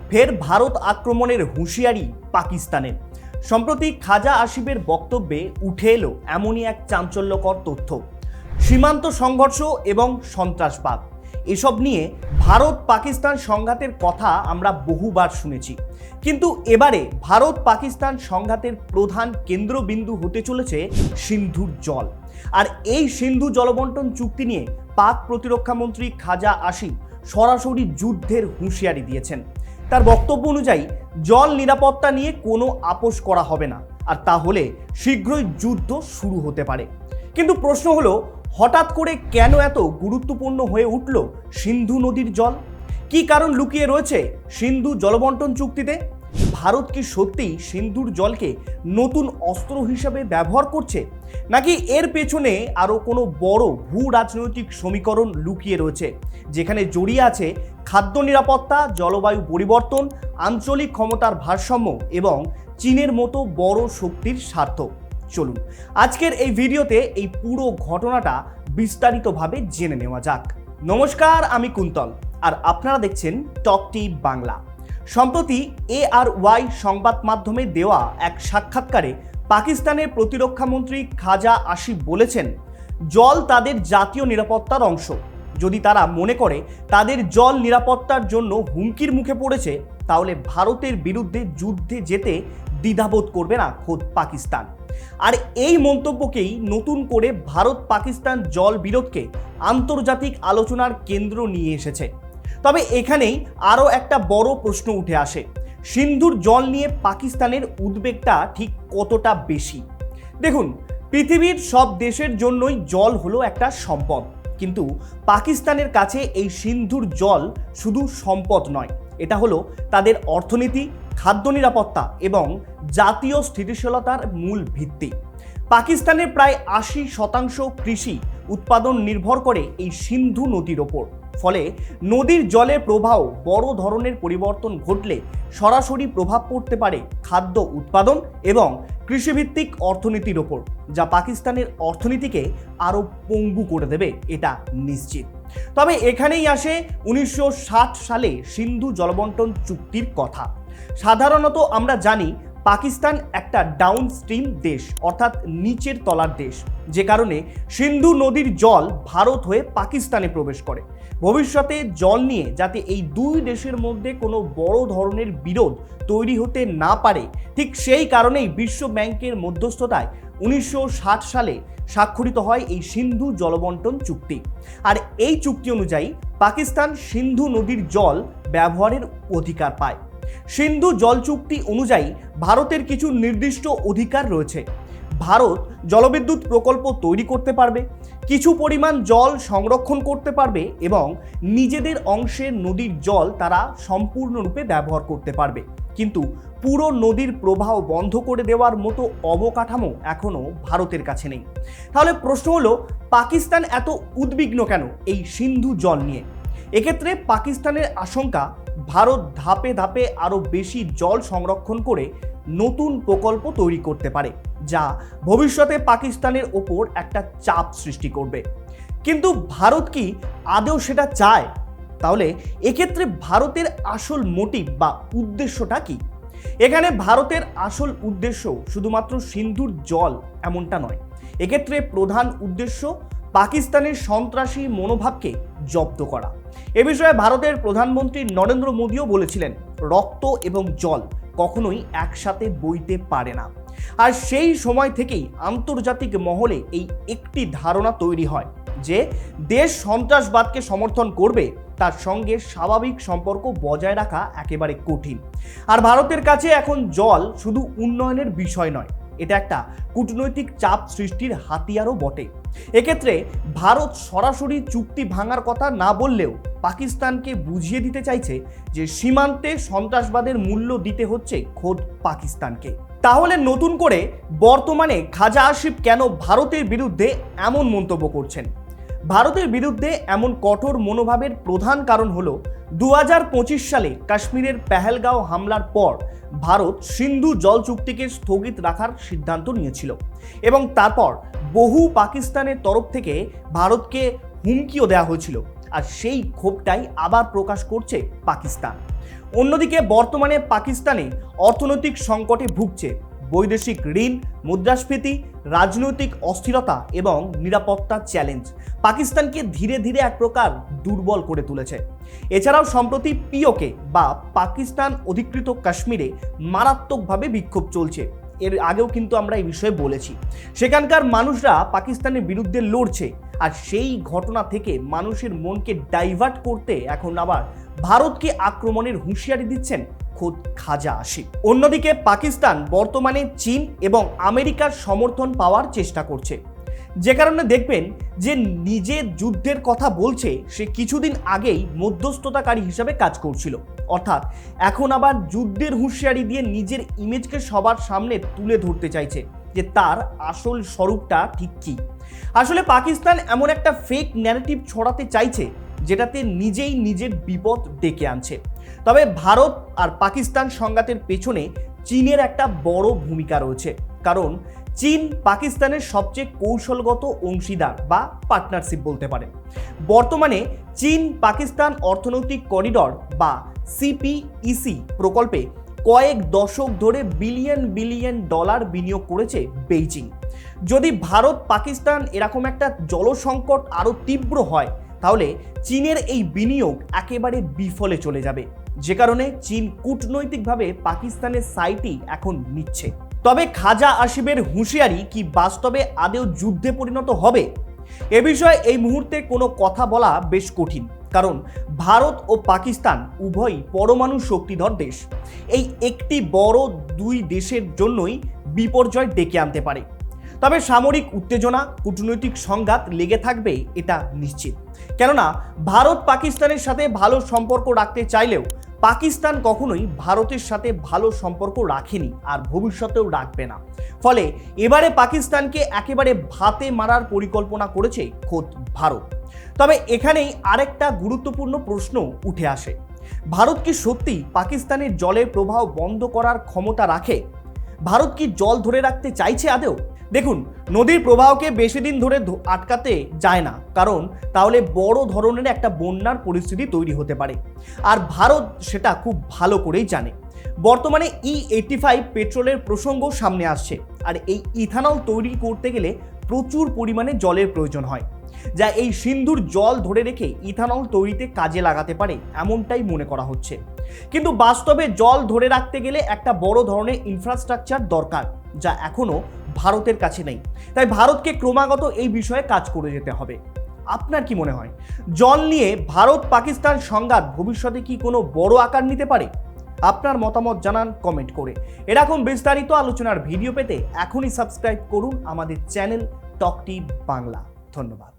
ফের ভারত আক্রমণের হুঁশিয়ারি পাকিস্তানের। সম্প্রতি খাজা আসিফের বক্তব্যে উঠে এলো এমনই এক চাঞ্চল্যকর তথ্য। সীমান্ত সংঘর্ষ এবং সন্ত্রাসবাদ, এসব নিয়ে ভারত পাকিস্তান সংঘাতের কথা আমরা বহুবার শুনেছি, কিন্তু এবারে ভারত পাকিস্তান সংঘাতের প্রধান কেন্দ্রবিন্দু হতে চলেছে সিন্ধুর জল। আর এই সিন্ধু জলবন্টন চুক্তি নিয়ে পাক প্রতিরক্ষামন্ত্রী খাজা আসিফ সরাসরি যুদ্ধের হুঁশিয়ারি দিয়েছেন। তার বক্তব্য অনুযায়ী জল নিরাপত্তা নিয়ে কোনো আপোষ করা হবে না, আর তাহলে শীঘ্রই যুদ্ধ শুরু হতে পারে। কিন্তু প্রশ্ন হলো, হঠাৎ করে কেন এত গুরুত্বপূর্ণ হয়ে উঠল সিন্ধু নদীর জল? কি কারণ লুকিয়ে রয়েছে সিন্ধু জলবন্টন চুক্তিতে? ভারত কি সত্যিই সিন্ধুর জলকে নতুন অস্ত্র হিসেবে ব্যবহার করছে, নাকি এর পেছনে আরও কোনো বড় ভূ রাজনৈতিক সমীকরণ লুকিয়ে রয়েছে, যেখানে জড়িয়ে আছে খাদ্য নিরাপত্তা, জলবায়ু পরিবর্তন, আঞ্চলিক ক্ষমতার ভারসাম্য এবং চীনের মতো বড় শক্তির স্বার্থ? চলুন আজকের এই ভিডিওতে এই পুরো ঘটনাটা বিস্তারিতভাবে জেনে নেওয়া যাক। নমস্কার, আমি কুন্তল আর আপনারা দেখছেন টক টিভি বাংলা। সম্প্রতি ARY সংবাদ মাধ্যমে দেওয়া এক সাক্ষাৎকারে পাকিস্তানের প্রতিরক্ষামন্ত্রী খাজা আসিফ বলেছেন, জল তাদের জাতীয় নিরাপত্তার অংশ। যদি তারা মনে করে তাদের জল নিরাপত্তার জন্য হুমকির মুখে পড়েছে, তাহলে ভারতের বিরুদ্ধে যুদ্ধে যেতে দ্বিধাবোধ করবে না খোদ পাকিস্তান। আর এই মন্তব্যকেই নতুন করে ভারত পাকিস্তান জল বিরোধকে আন্তর্জাতিক আলোচনার কেন্দ্র নিয়ে এসেছে। তবে এখানেই আরও একটা বড় প্রশ্ন উঠে আসে, সিন্ধুর জল নিয়ে পাকিস্তানের উদ্বেগটা ঠিক কতটা বেশি? দেখুন, পৃথিবীর সব দেশের জন্যই জল হলো একটা সম্পদ, কিন্তু পাকিস্তানের কাছে এই সিন্ধুর জল শুধু সম্পদ নয়, এটা হলো তাদের অর্থনীতি, খাদ্য নিরাপত্তা এবং জাতীয় স্থিতিশীলতার মূল ভিত্তি। পাকিস্তানের প্রায় 80% কৃষি উৎপাদন নির্ভর করে এই সিন্ধু নদীর ওপর। ফলে নদীর জলের প্রবাহ বড় ধরনের পরিবর্তন ঘটলে সরাসরি প্রভাব পড়তে পারে খাদ্য উৎপাদন এবং কৃষিভিত্তিক অর্থনীতির ওপর, যা পাকিস্তানের অর্থনীতিকে আরও পঙ্গু করে দেবে, এটা নিশ্চিত। তবে এখানেই আসে 1960 সালে সিন্ধু জলবন্টন চুক্তির কথা। সাধারণত আমরা জানি পাকিস্তান একটা ডাউনস্ট্রিম দেশ, অর্থাৎ নিচের তলার দেশ, যে কারণে সিন্ধু নদীর জল ভারত হয়ে পাকিস্তানে প্রবেশ করে। ভবিষ্যতে জল নিয়ে যাতে এই দুই দেশের মধ্যে কোনো বড় ধরনের বিরোধ তৈরি হতে না পারে, ঠিক সেই কারণেই বিশ্ব ব্যাংকের মধ্যস্থতায় 1960 সালে স্বাক্ষরিত হয় এই সিন্ধু জলবন্টন চুক্তি। আর এই চুক্তি অনুযায়ী পাকিস্তান সিন্ধু নদীর জল ব্যবহারের অধিকার পায়। সিন্ধু জল চুক্তি অনুযায়ী ভারতের কিছু নির্দিষ্ট অধিকার রয়েছে। ভারত জলবিদ্যুৎ প্রকল্প তৈরি করতে পারবে, কিছু পরিমাণ জল সংরক্ষণ করতে পারবে এবং নিজেদের অংশের নদীর জল তারা সম্পূর্ণরূপে ব্যবহার করতে পারবে। কিন্তু পুরো নদীর প্রবাহ বন্ধ করে দেওয়ার মতো অবকাঠামো এখনও ভারতের কাছে নেই। তাহলে প্রশ্ন হলো, পাকিস্তান এত উদ্বিগ্ন কেন এই সিন্ধু জল নিয়ে? এক্ষেত্রে পাকিস্তানের আশঙ্কা, ভারত ধাপে ধাপে আরও বেশি জল সংরক্ষণ করে নতুন প্রকল্প তৈরি করতে পারে, যা ভবিষ্যতে পাকিস্তানের ওপর একটা চাপ সৃষ্টি করবে। কিন্তু ভারত কি আদৌ সেটা চায়? তাহলে এক্ষেত্রে ভারতের আসল মোটিভ বা উদ্দেশ্যটা কি? এখানে ভারতের আসল উদ্দেশ্য শুধুমাত্র সিন্ধুর জল এমনটা নয়। এক্ষেত্রে প্রধান উদ্দেশ্য পাকিস্তানের সন্ত্রাসী মনোভাবকে জব্দ করা। এ বিষয়ে ভারতের প্রধানমন্ত্রী নরেন্দ্র মোদীও বলেছিলেন, রক্ত এবং জল কখনোই একসাথে বইতে পারে না। আর সেই সময় থেকেই আন্তর্জাতিক মহলে এই একটি ধারণা তৈরি হয় যে দেশ সন্ত্রাসবাদকে সমর্থন করবে, তার সঙ্গে স্বাভাবিক সম্পর্ক বজায় রাখা একেবারে কঠিন। আর ভারতের কাছে এখন জল শুধু উন্নয়নের বিষয় নয়, এটা একটা কূটনৈতিক চাপ সৃষ্টির হাতিয়ারও বটে। এক্ষেত্রে ভারত সরাসরি চুক্তি ভাঙার কথা না বললেও পাকিস্তানকে বুঝিয়ে দিতে চাইছে যে সীমান্তে সন্ত্রাসবাদের মূল্য দিতে হচ্ছে খোদ পাকিস্তানকে। তাহলে নতুন করে বর্তমানে খাজা আসিফ কেন ভারতের বিরুদ্ধে এমন মন্তব্য করছেন? ভারতের বিরুদ্ধে এমন কঠোর মনোভাবের প্রধান কারণ হলো 2025 সালে কাশ্মীরের পেহেলগাঁও হামলার পর ভারত সিন্ধু জল চুক্তিকে স্থগিত রাখার সিদ্ধান্ত নিয়েছিল এবং তারপর বহু পাকিস্তানের তরফ থেকে ভারতকে হুমকিও দেওয়া হয়েছিল। আর সেই ক্ষোভটাই আবার প্রকাশ করছে পাকিস্তান। অন্যদিকে বর্তমানে পাকিস্তানে অর্থনৈতিক সংকটে ভুগছে। বৈদেশিক ঋণ, মুদ্রাস্ফীতি, রাজনৈতিক অস্থিরতা এবং নিরাপত্তার চ্যালেঞ্জ পাকিস্তানকে ধীরে ধীরে এক প্রকার দুর্বল করে তুলেছে। এছাড়াও সম্প্রতি পিওকে বা পাকিস্তান অধিকৃত কাশ্মীরে মারাত্মকভাবে বিক্ষোভ চলছে। এর আগেও কিন্তু আমরা এই বিষয়ে বলেছি। সেখানকার মানুষরা পাকিস্তানের বিরুদ্ধে লড়ছে, আর সেই ঘটনা থেকে মানুষের মনকে ডাইভার্ট করতে এখন আবার ভারতকে আক্রমণের হুঁশিয়ারি দিচ্ছেন খোদ খাজা আসিফ। অন্যদিকে পাকিস্তান বর্তমানে চীন এবং আমেরিকার সমর্থন পাওয়ার চেষ্টা করছে, যে কারণে দেখবেন যে নিজে যুদ্ধের কথা বলছে সে কিছুদিন আগেই মধ্যস্থতাকারী হিসাবে কাজ করছিল। অর্থাৎ এখন আবার যুদ্ধের হুঁশিয়ারি দিয়ে নিজের ইমেজকে সবার সামনে তুলে ধরতে চাইছে যে তার আসল স্বরূপটা ঠিক কী। আসলে পাকিস্তান এমন একটা ফেক ন্যারেটিভ ছড়াতে চাইছে যেটাতে নিজেই নিজের বিপদ ডেকে আনছে। তবে ভারত আর পাকিস্তান সংঘাতের পেছনে চীনের একটা বড় ভূমিকা রয়েছে, কারণ চীন পাকিস্তানের সবচেয়ে কৌশলগত অংশীদার বা পার্টনারশিপ বলতে পারেন। বর্তমানে চীন পাকিস্তান অর্থনৈতিক করিডর বা সিপিইসি প্রকল্পে কয়েক দশক ধরে বিলিয়ন বিলিয়ন ডলার বিনিয়োগ করেছে বেইজিং। যদি ভারত পাকিস্তান এরকম একটা জলসংকট আরও তীব্র হয়, তাহলে চীনের এই বিনিয়োগ একেবারে বিফলে চলে যাবে, যে কারণে চীন কূটনৈতিকভাবে পাকিস্তানের সাইটই এখন নিচ্ছে। তবে খাজা আসিফের হুঁশিয়ারি কি বাস্তবে আদৌ যুদ্ধে পরিণত হবে? এ বিষয়ে এই মুহূর্তে কোনো কথা বলা বেশ কঠিন, কারণ ভারত ও পাকিস্তান উভয়ই পরমাণু শক্তিধর দেশ। এই একটি বড় দুই দেশের জন্যই বিপর্যয় ডেকে আনতে পারে। তবে সামরিক উত্তেজনা, কূটনৈতিক সংঘাত লেগে থাকবে এটা নিশ্চিত। কেননা ভারত পাকিস্তানের সাথে ভালো সম্পর্ক রাখতে চাইলেও পাকিস্তান কখনোই ভারতের সাথে ভালো সম্পর্ক রাখেনি আর ভবিষ্যতেও রাখবে না। ফলে এবারে পাকিস্তানকে একেবারে ভাতে মারার পরিকল্পনা করেছে খোদ ভারত। তবে এখানেই আরেকটা গুরুত্বপূর্ণ প্রশ্ন উঠে আসে, ভারত কি সত্যি পাকিস্তানের জলের প্রবাহ বন্ধ করার ক্ষমতা রাখে? ভারত কি জল ধরে রাখতে চাইছে আদৌ? দেখুন, নদীর প্রবাহকে বেশি দিন ধরে আটকাতে যায় না, কারণ তাহলে বড় ধরনের একটা বন্যার পরিস্থিতি তৈরি হতে পারে, আর ভারত সেটা খুব ভালো করেই জানে। বর্তমানে E85 পেট্রোলের প্রসঙ্গ সামনে আসছে, আর এই ইথানল তৈরি করতে গেলে প্রচুর পরিমাণে জলের প্রয়োজন হয়, যা এই সিন্ধুর জল ধরে রেখে ইথানল তৈরিতে কাজে লাগাতে পারে এমনটাই মনে করা হচ্ছে। কিন্তু বাস্তবে জল ধরে রাখতে গেলে একটা বড় ধরনের ইনফ্রাস্ট্রাকচার দরকার, যা এখনো ভারতের কাছে নেই। তাই ভারতকে ক্রমাগত এই বিষয়ে কাজ করে যেতে হবে। আপনার কি মনে হয়, জল নিয়ে ভারত পাকিস্তান সংঘাত ভবিষ্যতে কি কোনো বড় আকার নিতে পারে? আপনার মতামত জানান কমেন্ট করে। এরকম বিস্তারিত আলোচনার ভিডিও পেতে এখনই সাবস্ক্রাইব করুন আমাদের চ্যানেল টক টিভি বাংলা। ধন্যবাদ।